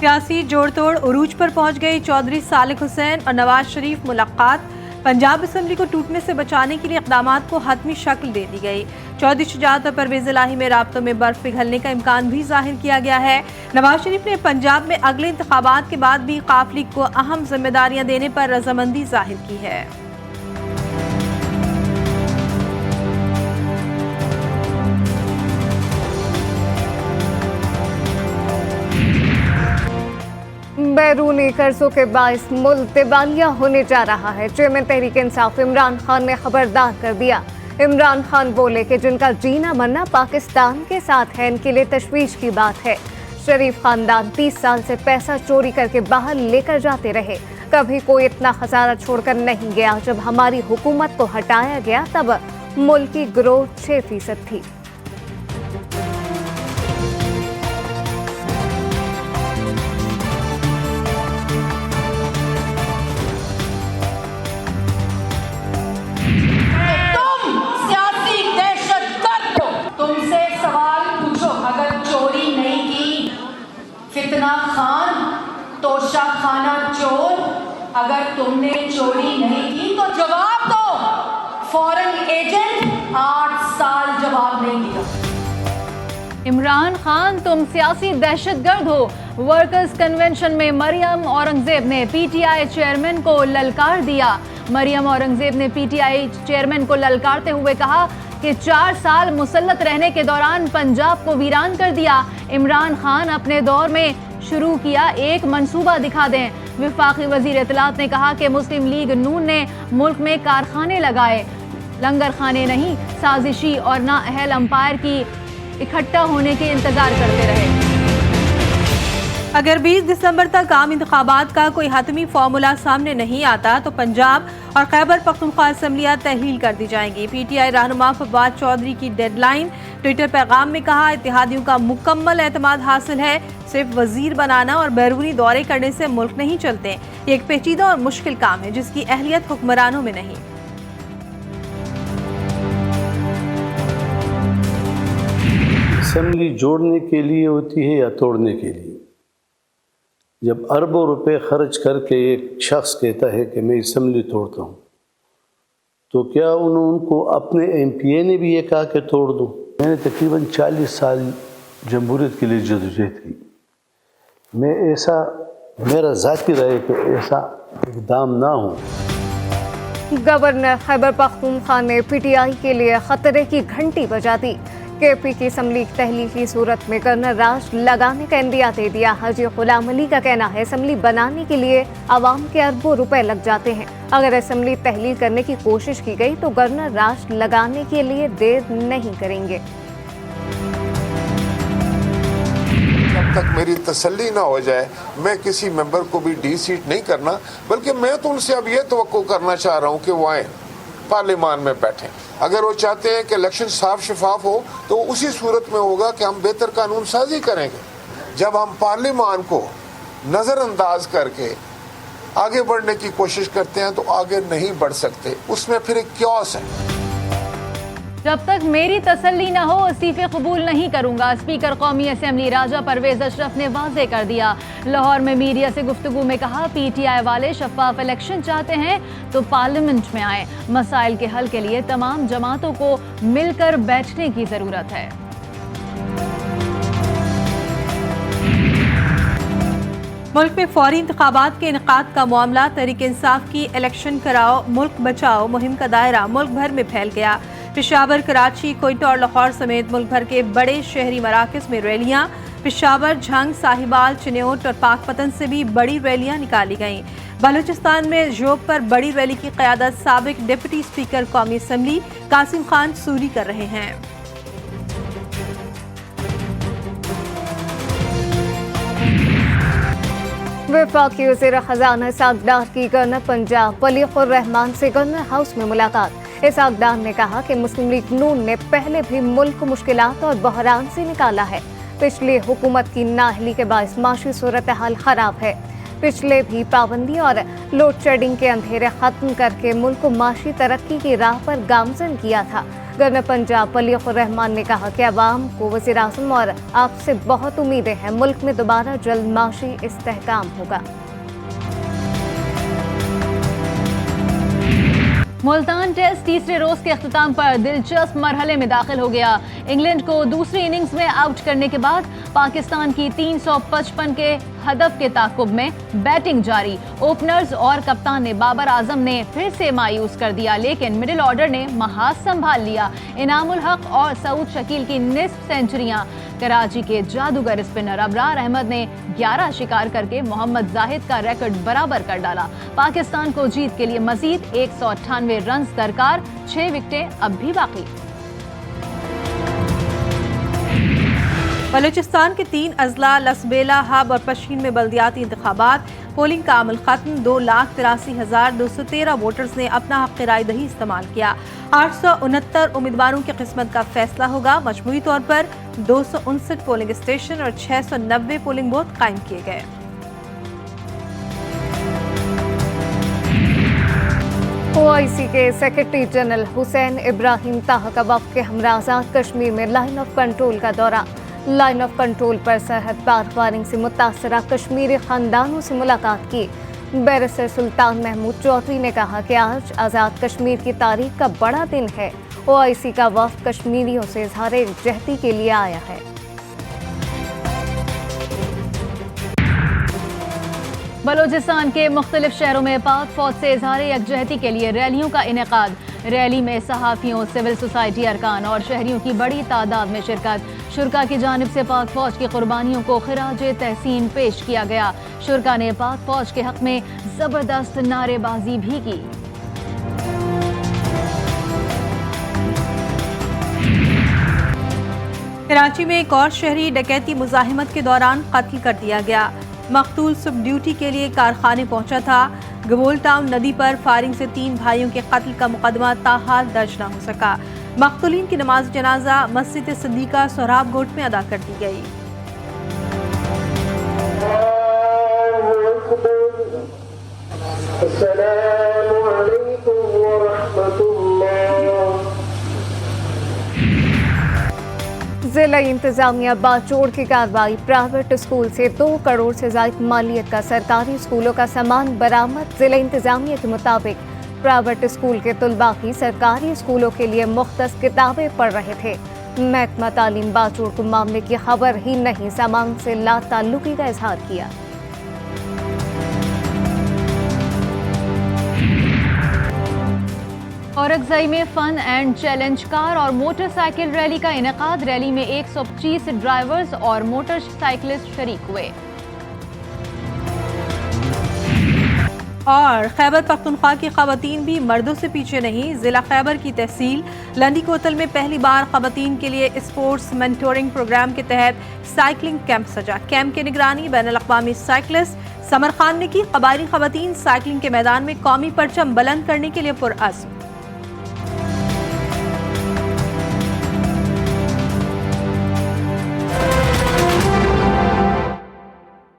सियासी जोड़ तोड़ उरूज पर पहुंच गई। चौधरी सालिक हुसैन और नवाज शरीफ मुलाकात। पंजाब असेंबली को टूटने से बचाने के लिए इक़दामात को हतमी शक्ल दे दी गई। चौधरी शुजात और परवेज इलाही में राब्तों में बर्फ पिघलने का इम्कान भी जाहिर किया गया है। नवाज शरीफ ने पंजाब में अगले इंतखाबात के बाद भी काफिले को अहम जिम्मेदारियां देने पर रजामंदी जाहिर की है। बैरूनी कर्जों के बाइस मुल्क दिवालिया होने जा रहा है। चेयरमैन तहरीक इंसाफ इमरान खान ने खबरदार कर दिया। इमरान खान बोले कि जिनका जीना मरना पाकिस्तान के साथ है, इनके लिए तशवीश की बात है। शरीफ खानदान 30 साल से पैसा चोरी करके बाहर लेकर जाते रहे। कभी कोई इतना खसारा छोड़कर नहीं गया। जब हमारी हुकूमत को हटाया गया तब मुल्क की ग्रोथ 6% थी। फितना खान तोशा खाना चोर, अगर तुमने चोरी नहीं की तो जवाब दो। फॉरेन एजेंट 8 साल जवाब नहीं दिया। इमरान खान तुम सियासी दहशतगर्द हो। वर्कर्स कन्वेंशन में मरियम औरंगजेब ने पीटीआई चेयरमैन को ललकार दिया। मरियम औरंगजेब ने पीटीआई चेयरमैन को ललकारते हुए कहा कि 4 साल मुसल्लत रहने के दौरान पंजाब को वीरान कर दिया। इमरान खान अपने दौर में शुरू किया एक मंसूबा दिखा दें। विफाकी वजीर इत्तलात ने कहा कि मुस्लिम लीग नून ने मुल्क में कारखाने लगाए, लंगर खाने नहीं। साजिशी और नाअहल अंपायर की इकट्ठा होने के इंतजार करते रहे। अगर 20 दिसंबर तक आम इंतखाबात का कोई हतमी फार्मूला सामने नहीं आता तो पंजाब और खैबर पख्तूनख्वा असम्बलियां तहलील कर दी जाएंगी। पीटीआई रहनुमा फवाद चौधरी की डेडलाइन। ट्विटर पैगाम में कहा, इत्तेहादियों का मुकम्मल एतमाद हासिल है। सिर्फ वजीर बनाना और बैरूनी दौरे करने से मुल्क नहीं चलते। ये एक पेचीदा और मुश्किल काम है जिसकी अहलियत हुक्मरानों में नहीं। असम्बली जोड़ने के लिए होती है या तोड़ने के लिए? जब अरबों रुपए खर्च करके एक शख्स कहता है कि मैं असम्बली तोड़ता हूँ, तो क्या उनको अपने एमपीए ने भी ये कहा कि तोड़ दो? मैंने तकरीबन 40 साल जमहूरियत के लिए जदोजहद की। मैं ऐसा, मेरा ज़ाती राय कि ऐसा इक़दाम ना हो। गवर्नर खैबर पख्तूनख्वा ने पीटीआई के लिए खतरे की घंटी बजा दी। केपी की असम्बली तहलील की सूरत में कर्नल राज लगाने का इंदिया दे दिया। हाजी गुलाम अली का कहना है, असम्बली बनाने के लिए आवाम के अरबों रुपए लग जाते हैं। अगर असम्बली तहलील करने की कोशिश की गई तो कर्नल राज लगाने के लिए देर नहीं करेंगे। जब तक मेरी तसल्ली ना हो जाए मैं किसी मेंबर को भी डी सीट नहीं करना, बल्कि मैं तो उनसे अब ये तवक्को करना चाह रहा हूँ कि वो आए पार्लियामान में बैठें। अगर वो चाहते हैं कि इलेक्शन साफ शफाफ हो तो उसी सूरत में होगा कि हम बेहतर कानून साजी करेंगे। जब हम पार्लियामान को नज़रअंदाज करके आगे बढ़ने की कोशिश करते हैं तो आगे नहीं बढ़ सकते, उसमें फिर एक क्योस है। जब तक मेरी तसल्ली न हो इस्तीफे कबूल नहीं करूंगा, स्पीकर कौमी असेंबली राजा परवेज अशरफ ने वाज़े कर दिया। लाहौर में मीडिया से गुफ्तगू में कहा, पीटीआई वाले शफाफ इलेक्शन चाहते हैं तो पार्लियामेंट में आए। मसाइल के हल के लिए तमाम जमातों को मिलकर बैठने की जरूरत है। मुल्क में फौरी इंतखाबात के इनेकाद का मामला। तहरीक इंसाफ की इलेक्शन कराओ मुल्क बचाओ मुहिम का दायरा मुल्क भर में फैल गया। पेशावर, कराची, कोयटा और लाहौर समेत मुल्क भर के बड़े शहरी मराकज़ में रैलियां। पेशावर, झंग, साहिबाल, चिन्योट और पाकपतन से भी बड़ी रैलियां निकाली गईं। बलूचिस्तान में जोब पर बड़ी रैली की क़यादत साबिक डिप्टी स्पीकर कौमी असम्बली कासिम खान सूरी कर रहे हैं। वफाकी वज़ीर ख़ज़ाना इसहाक़ डार की गवर्नर पंजाब वलीउर रहमान से गवर्नर हाउस में मुलाकात। इसहाक़ डार ने कहा कि मुस्लिम लीग नून ने पहले भी मुल्क को मुश्किलात और बहरान से निकाला है। पिछली हुकूमत की नाअहली के बायस माशी सूरत हाल ख़राब है। पिछले भी पाबंदी और लोड शेडिंग के अंधेरे खत्म करके मुल्क को माशी तरक्की की राह पर गामजन किया था। गवर्नर पंजाब वलीउर रहमान ने कहा कि अवाम को वज़ीर-ए-आज़म और आपसे बहुत उम्मीदें हैं। मुल्क में दोबारा जल्द माशी इस्तेहकाम होगा। मुल्तान टेस्ट तीसरे रोज के अख्ताम पर दिलचस्प मरहले में दाखिल हो गया। इंग्लैंड को दूसरी इनिंग्स में आउट करने के बाद पाकिस्तान की 355 के हदफ के ताकुब में बैटिंग जारी। ओपनर्स और कप्तान ने बाबर आजम ने फिर से मायूस कर दिया, लेकिन मिडिल ऑर्डर ने महाज संभाल लिया। इनामुल हक और सऊद शकील की निस्फ सेंचुरियां। कराची के जादूगर स्पिनर अबरार अहमद ने 11 शिकार करके मोहम्मद जाहिद का रिकॉर्ड बराबर कर डाला। पाकिस्तान को जीत के लिए मजीद 198 रन दरकार, 6 विकेटें अब भी बाकी। बलूचिस्तान के 3 अजला लसबेला, हब और पश्चिम में बल्दियाती इंतखाबात। पोलिंग का अमल खत्म। 2,83,213 वोटर्स ने अपना हक राय दही इस्तेमाल किया। 869 उम्मीदवारों की किस्मत का फैसला होगा। मजमूई तौर पर 259 पोलिंग स्टेशन और 690 पोलिंग बूथ कायम किए गए। OIC के सेक्रेटरी जनरल हुसैन इब्राहिम ताहा का वफ़द के हमरा आज़ाद कश्मीर में लाइन ऑफ कंट्रोल का दौरा। लाइन ऑफ कंट्रोल पर सरहद पार फायरिंग से मुतासरा कश्मीरी खानदानों से मुलाकात की। बैरिस्टर सुल्तान महमूद चौधरी ने कहा कि आज आज़ाद कश्मीर की तारीख का बड़ा दिन है। OIC का वफ़द कश्मीरियों से इज़हार यकजहती के लिए आया है। बलूचिस्तान के मुख्तलिफ शहरों में पाक फौज से इज़हार यकजहती के लिए रैलियों का इनेकाद। रैली में सहाफ़ियों, सिविल सोसाइटी अरकान और शहरियों की बड़ी तादाद में शिरकत। शुरका की जानिब से पाक फौज की कुर्बानियों को खिराजे तहसीन पेश किया गया। शुरका ने पाक फौज के हक में जबरदस्त नारेबाजी भी की। कराची में एक और शहरी डकैती मुजाहिमत के दौरान कत्ल कर दिया गया। मकतूल सुबह ड्यूटी के लिए कारखाने पहुंचा था। गबोल टाउन नदी पर फायरिंग से 3 भाइयों के कत्ल का मुकदमा ताहाल दर्ज न हो सका। मकतूलीन की नमाज जनाजा मस्जिद सिद्दीका सोहराब गोट में अदा कर दी गई। जिला इंतजामिया बाचोड़ की कार्रवाई। प्राइवेट स्कूल से 2 करोड़ से ज्यादा मालियत का सरकारी स्कूलों का सामान बरामद। जिला इंतजामिया के मुताबिक प्राइवेट स्कूल के तुलबा ही सरकारी स्कूलों के लिए मुख्तस किताबें पढ़ रहे थे। महकमा तालीम बाचोड़ को मामले की खबर ही नहीं, सामान से लाताल्लुकी का इजहार किया। औरकज़ई में फन एंड चैलेंज कार और मोटरसाइकिल रैली का इनेकाद। रैली में 125 ड्राइवर्स और मोटरसाइकिलिस्ट शरीक हुए। और खैबर पख्तूनख्वा की खवातीन भी मर्दों से पीछे नहीं। जिला खैबर की तहसील लंडी कोतल में पहली बार खवातीन के लिए स्पोर्ट्स मेंटोरिंग प्रोग्राम के तहत साइकिलिंग कैंप सजा। कैंप की निगरानी बैनुल-अक़वामी साइकिलिस्ट समर खान ने की। कबायली खवातीन साइकिलिंग के मैदान में कौमी परचम बुलंद करने के लिए पुरअज़्म।